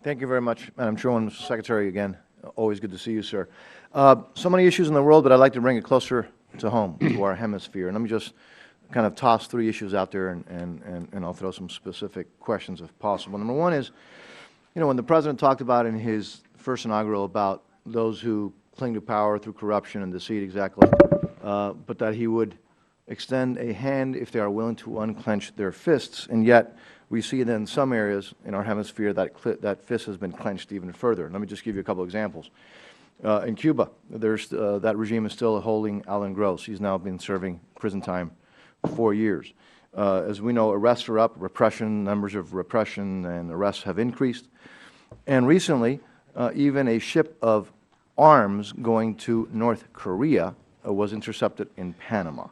Thank you very much, Madam Chairwoman, Mr. Secretary. Again, always good to see you, sir. So many issues in the world, but I'd like to bring it closer to home, to our hemisphere. And let me just kind of toss 3 issues out there, and I'll throw some specific questions if possible. Number one is, when the President talked about in his first inaugural about those who cling to power through corruption and deceit, exactly, but that he would extend a hand if they are willing to unclench their fists, and yet we see that in some areas in our hemisphere that fist has been clenched even further. Let me just give you a couple examples. In Cuba, that regime is still holding Alan Gross. He's now been serving prison time for 4 years. As we know, arrests are up, numbers of repression and arrests have increased. And recently, even a ship of arms going to North Korea was intercepted in Panama.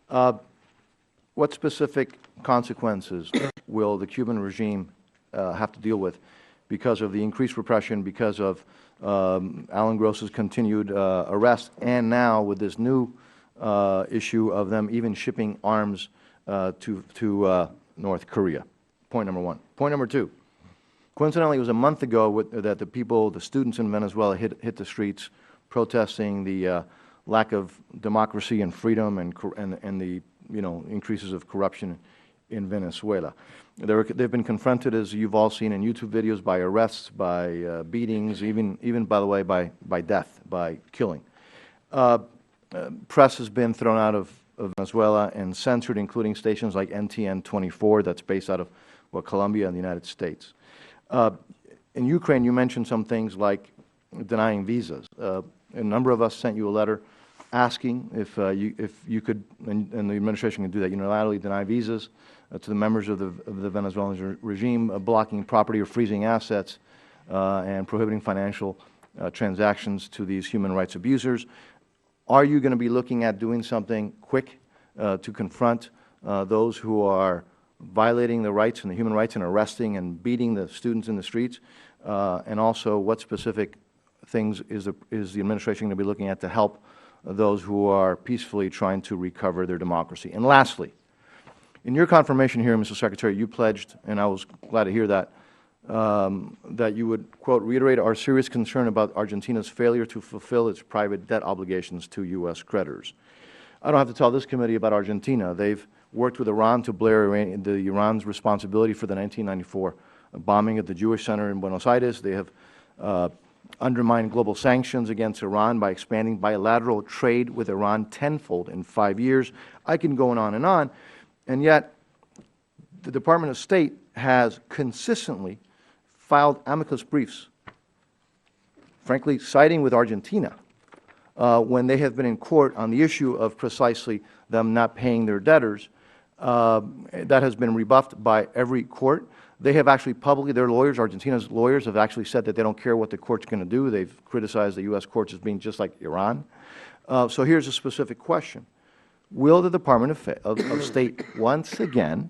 What specific consequences will the Cuban regime have to deal with because of the increased repression, because of Alan Gross's continued arrest, and now with this new issue of them even shipping arms to North Korea? Point number one. Point number two. Coincidentally, it was a month ago that the students in Venezuela hit the streets protesting the lack of democracy and freedom and the increases of corruption in Venezuela. They've been confronted, as you've all seen in YouTube videos, by arrests, by beatings, even by the way, by death, by killing. Press has been thrown out of Venezuela and censored, including stations like NTN 24, that's based out of Colombia and the United States. In Ukraine, you mentioned some things like denying visas. A number of us sent you a letter asking if you could, and the administration can do that, unilaterally deny visas to the members of the Venezuelan regime, blocking property or freezing assets, and prohibiting financial transactions to these human rights abusers. Are you going to be looking at doing something quick to confront those who are violating the rights and the human rights and arresting and beating the students in the streets? And also, what specific things is the administration going to be looking at to help those who are peacefully trying to recover their democracy? And lastly, in your confirmation here, Mr. Secretary, you pledged, and I was glad to hear that, that you would, quote, reiterate our serious concern about Argentina's failure to fulfill its private debt obligations to U.S. creditors. I don't have to tell this committee about Argentina. They've worked with Iran to blare Iran's responsibility for the 1994 bombing at the Jewish Center in Buenos Aires. They have undermined global sanctions against Iran by expanding bilateral trade with Iran tenfold in 5 years. I can go on, and yet the Department of State has consistently filed amicus briefs, frankly siding with Argentina when they have been in court on the issue of precisely them not paying their debtors. That has been rebuffed by every court. They have actually publicly, their lawyers, Argentina's lawyers, have actually said that they don't care what the court's going to do. They've criticized the U.S. courts as being just like Iran. So here's a specific question. Will the Department of State once again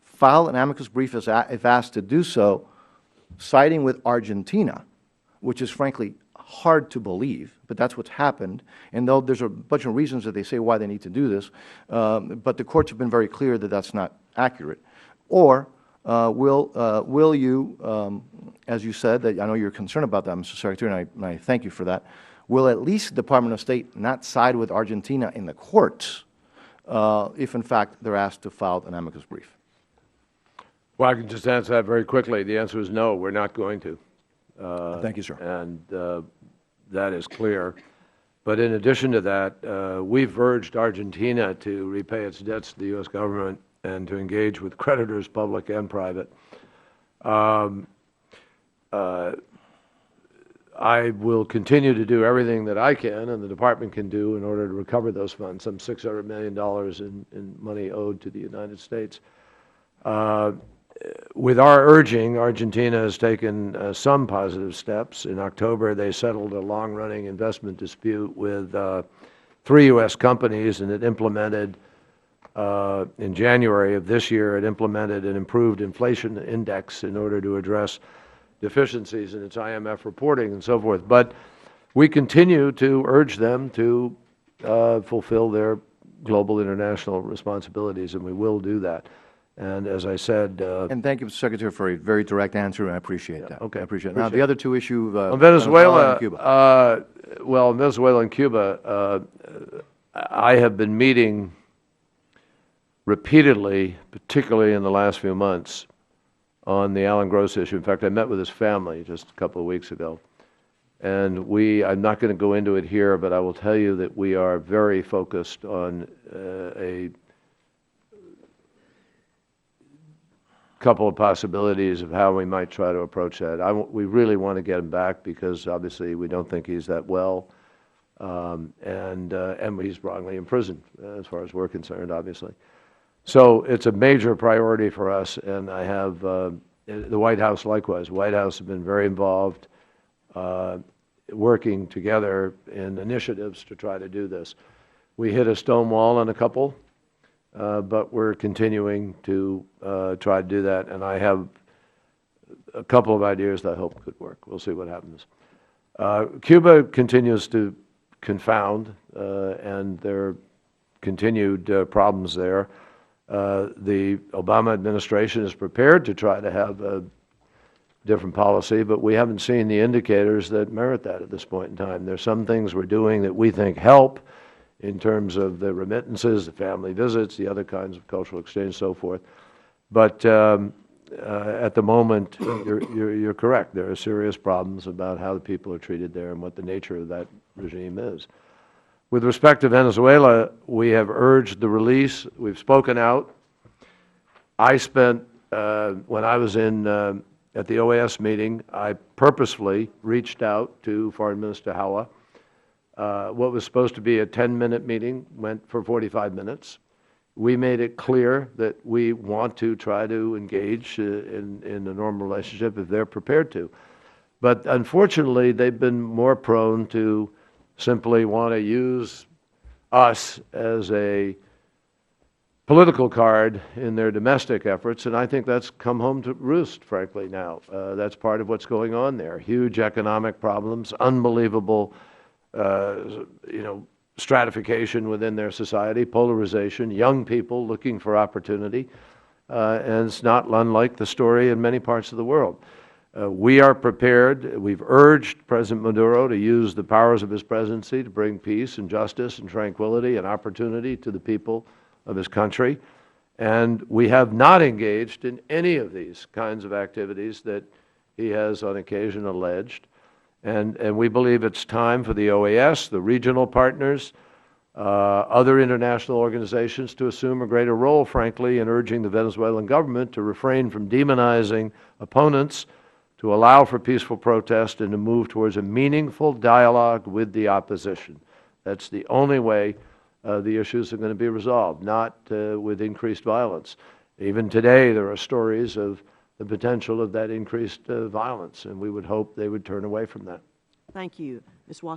file an amicus brief if asked to do so, siding with Argentina, which is frankly hard to believe, but that's what's happened, and though there's a bunch of reasons that they say why they need to do this, but the courts have been very clear that that's not accurate? Or will you, as you said, that I know you're concerned about that, Mr. Secretary, and I thank you for that, will at least the Department of State not side with Argentina in the courts if, in fact, they're asked to file an amicus brief? Well, I can just answer that very quickly. The answer is no, we're not going to. Thank you, sir. And that is clear. But in addition to that, we've urged Argentina to repay its debts to the U.S. government and to engage with creditors, public and private. I will continue to do everything that I can and the Department can do in order to recover those funds, some $600 million in money owed to the United States. With our urging, Argentina has taken some positive steps. In October, they settled a long-running investment dispute with 3 U.S. companies, and it implemented, in January of this year, it implemented an improved inflation index in order to address deficiencies in its IMF reporting and so forth. But we continue to urge them to fulfill their global international responsibilities, and we will do that. And as I said, And thank you, Mr. Secretary, for a very direct answer, and I appreciate that. okay, I appreciate it. Now, the other two issues, on Venezuela and Venezuela, Cuba. well, Venezuela and Cuba, I have been meeting repeatedly, particularly in the last few months, on the Alan Gross issue. In fact, I met with his family just a couple of weeks ago. And I'm not going to go into it here, but I will tell you that we are very focused on a couple of possibilities of how we might try to approach that. We really want to get him back because obviously we don't think he's that well, and he's wrongly imprisoned as far as we're concerned, obviously. So it's a major priority for us, and I have the White House likewise. The White House has been very involved, working together in initiatives to try to do this. We hit a stone wall on a couple, but we're continuing to try to do that, and I have a couple of ideas that I hope could work. We'll see what happens. Cuba continues to confound, and there are continued problems there. The Obama administration is prepared to try to have a different policy, but we haven't seen the indicators that merit that at this point in time. There's some things we're doing that we think help in terms of the remittances, the family visits, the other kinds of cultural exchange, so forth. But at the moment, you're correct. There are serious problems about how the people are treated there and what the nature of that regime is. With respect to Venezuela, we have urged the release. We've spoken out. I spent, when I was at the OAS meeting, I purposefully reached out to Foreign Minister Hawa. What was supposed to be a 10-minute meeting went for 45 minutes. We made it clear that we want to try to engage in a normal relationship if they're prepared to. But unfortunately, they've been more prone to simply want to use us as a political card in their domestic efforts, and I think that's come home to roost, frankly, now. That's part of what's going on there. Huge economic problems, unbelievable stratification within their society, polarization, young people looking for opportunity, and it's not unlike the story in many parts of the world. We are prepared. We've urged President Maduro to use the powers of his presidency to bring peace and justice and tranquility and opportunity to the people of his country. And we have not engaged in any of these kinds of activities that he has on occasion alleged. And we believe it's time for the OAS, the regional partners, other international organizations to assume a greater role, frankly, in urging the Venezuelan government to refrain from demonizing opponents, to allow for peaceful protest, and to move towards a meaningful dialogue with the opposition. That's the only way the issues are going to be resolved, not with increased violence. Even today, there are stories of the potential of that increased violence, and we would hope they would turn away from that. Thank you. Ms. Watson.